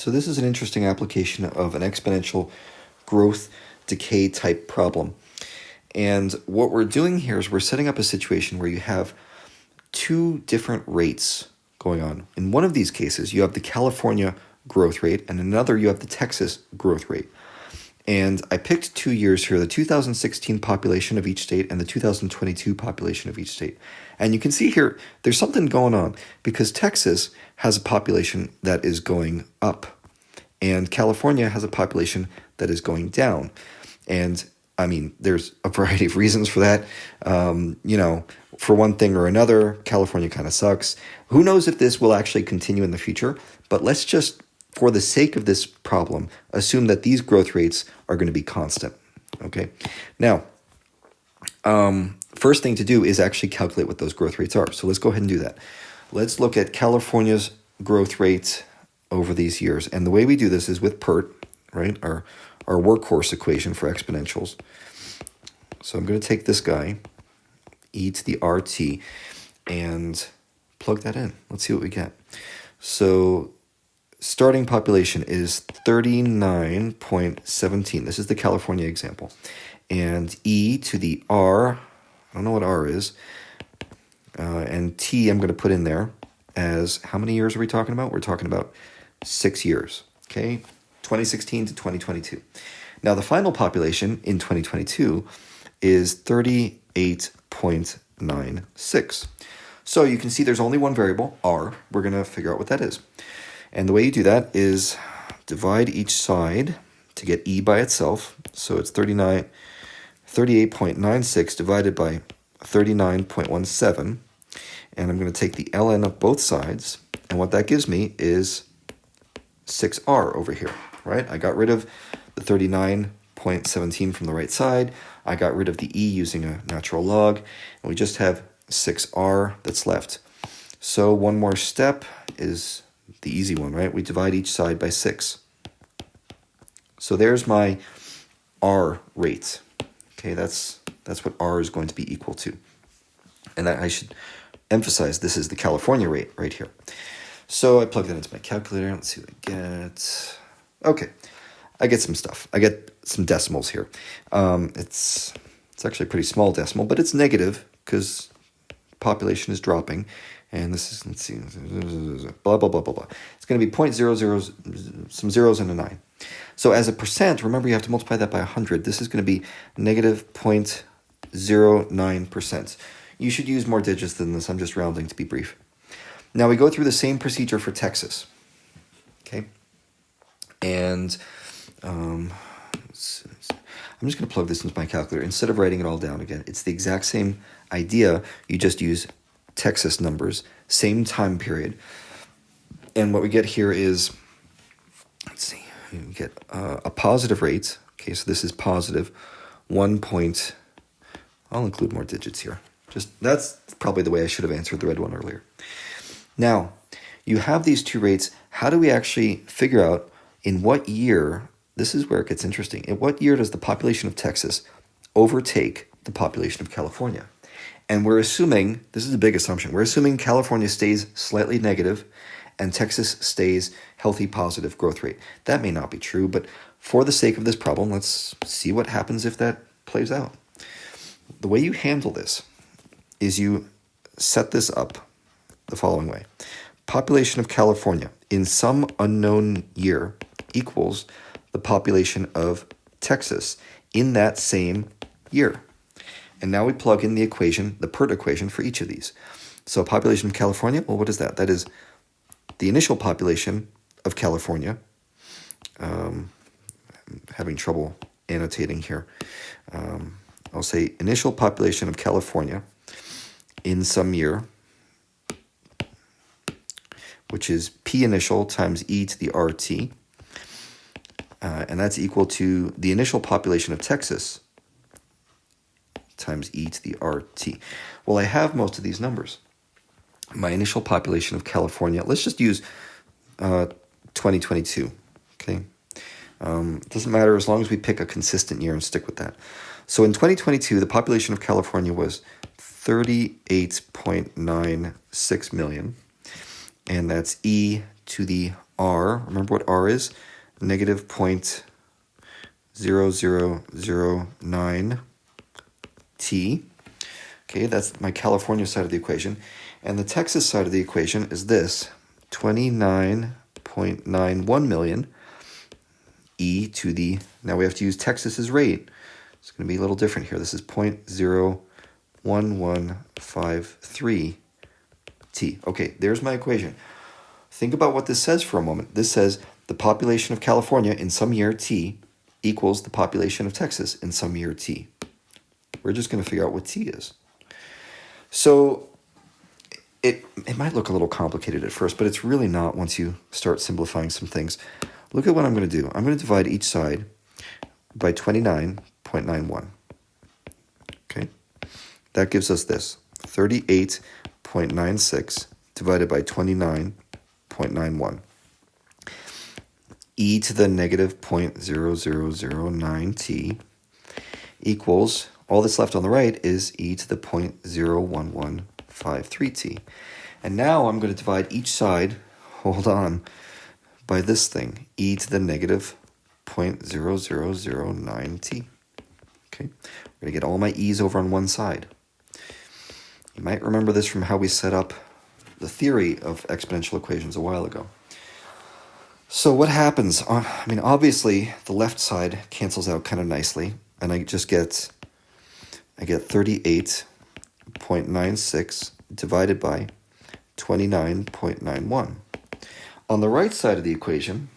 So this is an interesting application of an exponential growth decay type problem. And what we're doing here is we're setting up a situation where you have two different rates going on. In one of these cases, you have the California growth rate, and another you have the Texas growth rate. And I picked 2 years here, the 2016 population of each state and the 2022 population of each state. And you can see here, there's something going on because Texas has a population that is going up and California has a population that is going down. And I mean, there's a variety of reasons for that. For one thing or another, California kind of sucks. Who knows if this will actually continue in the future, but let's just, for the sake of this problem, assume that these growth rates are going to be constant, okay? Now, first thing to do is actually calculate what those growth rates are. So let's go ahead and do that. Let's look at California's growth rate over these years. And the way we do this is with PERT, right? Our workhorse equation for exponentials. So I'm going to take this guy, e to the RT, and plug that in. Let's see what we get. So starting population is 39.17. This is the California example. And e to the R, I don't know what R is, and T I'm going to put in there as, how many years are we talking about? We're talking about 6 years, okay? 2016 to 2022. Now the final population in 2022 is 38.96. So you can see there's only one variable, R. We're going to figure out what that is. And the way you do that is divide each side to get E by itself. So it's 38.96 divided by 39.17. And I'm going to take the ln of both sides. And what that gives me is 6R over here, right? I got rid of the 39.17 from the right side. I got rid of the E using a natural log. And we just have 6R that's left. So one more step is the easy one, right? We divide each side by 6. So there's my R rate. Okay, that's what R is going to be equal to. And I should emphasize this is the California rate right here. So I plug that into my calculator. Let's see what I get. Okay, I get some stuff. I get some decimals here. It's actually a pretty small decimal, but it's negative because population is dropping. And this is, let's see, blah, blah, blah, blah, blah. It's going to be 0.00, some zeros and a 9. So as a percent, remember you have to multiply that by 100. This is going to be negative 0.09%. You should use more digits than this. I'm just rounding to be brief. Now we go through the same procedure for Texas. Okay? And I'm just going to plug this into my calculator. Instead of writing it all down again, it's the exact same idea. You just use Texas numbers, same time period. And what we get here is, let's see, we get a positive rate. Okay, so this is positive 1 point, I'll include more digits here. That's probably the way I should have answered the red one earlier. Now, you have these two rates. How do we actually figure out in what year, this is where it gets interesting, in what year does the population of Texas overtake the population of California? And we're assuming, this is a big assumption, we're assuming California stays slightly negative and Texas stays healthy positive growth rate. That may not be true, but for the sake of this problem, let's see what happens if that plays out. The way you handle this is you set this up the following way. Population of California in some unknown year equals the population of Texas in that same year. And now we plug in the equation, the PERT equation for each of these. So population of California, well, what is that? That is the initial population of California. I'm having trouble annotating here. I'll say initial population of California in some year, which is P initial times E to the RT. And that's equal to the initial population of Texas times E to the RT. Well, I have most of these numbers. My initial population of California, let's just use 2022, okay? Doesn't matter as long as we pick a consistent year and stick with that. So in 2022, the population of California was 38.96 million, and that's E to the r, remember what r is? Negative 0.0009 t. Okay, that's my California side of the equation. And the Texas side of the equation is this, 29.91 million e to the, now we have to use Texas's rate. It's going to be a little different here. This is 0.01153 t. Okay, there's my equation. Think about what this says for a moment. This says the population of California in some year t equals the population of Texas in some year t. We're just going to figure out what t is. So it might look a little complicated at first, but it's really not once you start simplifying some things. Look at what I'm going to do. I'm going to divide each side by 29.91. Okay? That gives us this, 38.96 divided by 29.91. E to the negative 0.0009 t equals, all that's left on the right is e to the 0.01153 t. And now I'm going to divide each side, hold on, by this thing, e to the negative 0.0009 t. Okay, we're going to get all my e's over on one side. You might remember this from how we set up the theory of exponential equations a while ago. So what happens? I mean, obviously, the left side cancels out kind of nicely, and I get 38.96 divided by 29.91. On the right side of the equation,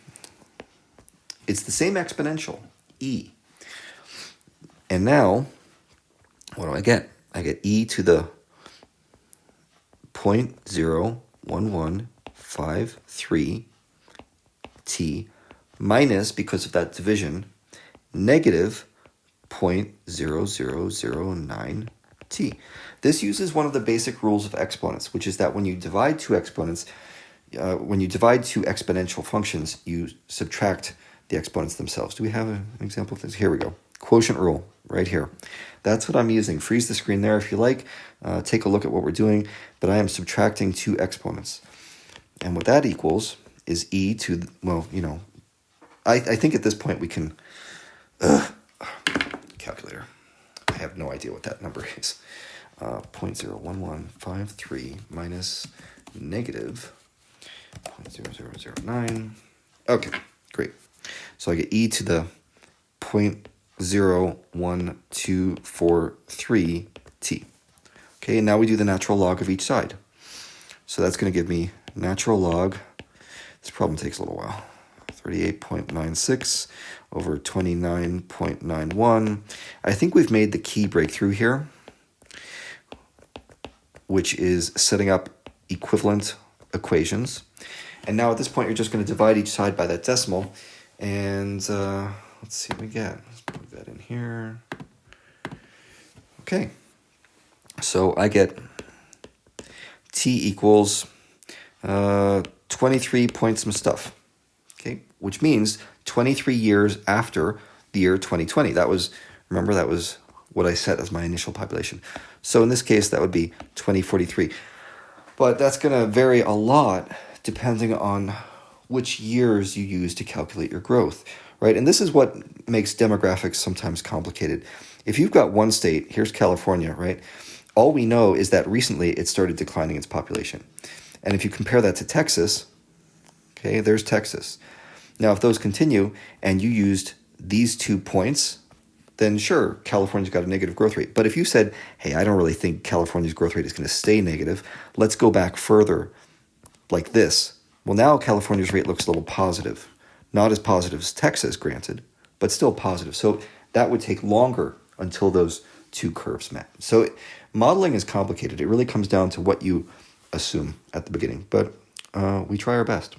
it's the same exponential, e. And now, what do I get? I get e to the 0.01153 t minus, because of that division, negative 0.0009 t. This uses one of the basic rules of exponents, which is that when you divide two exponents, when you divide two exponential functions, you subtract the exponents themselves. Do we have an example of this? Here we go. Quotient rule, right here. That's what I'm using. Freeze the screen there if you like. Take a look at what we're doing, but I am subtracting two exponents. And what that equals is e to, well, you know, I think at this point we can, calculator. I have no idea what that number is. 0.01153 minus negative 0.0009. Okay, great. So I get e to the 0.01243 t. Okay, and now we do the natural log of each side. So that's going to give me natural log, this problem takes a little while, 38.96 over 29.91. I think we've made the key breakthrough here, which is setting up equivalent equations. And now at this point, you're just going to divide each side by that decimal. And let's see what we get. Let's plug that in here. Okay. So I get t equals 23 point some stuff. Okay, which means 23 years after the year 2020. Remember, that was what I set as my initial population. So in this case, that would be 2043. But that's going to vary a lot depending on which years you use to calculate your growth, right? And this is what makes demographics sometimes complicated. If you've got one state, here's California, right? All we know is that recently it started declining its population. And if you compare that to Texas, okay, there's Texas. Now, if those continue and you used these 2 points, then sure, California's got a negative growth rate. But if you said, hey, I don't really think California's growth rate is going to stay negative, let's go back further like this. Well, now California's rate looks a little positive. Not as positive as Texas, granted, but still positive. So that would take longer until those two curves met. So modeling is complicated. It really comes down to what you assume at the beginning, but we try our best.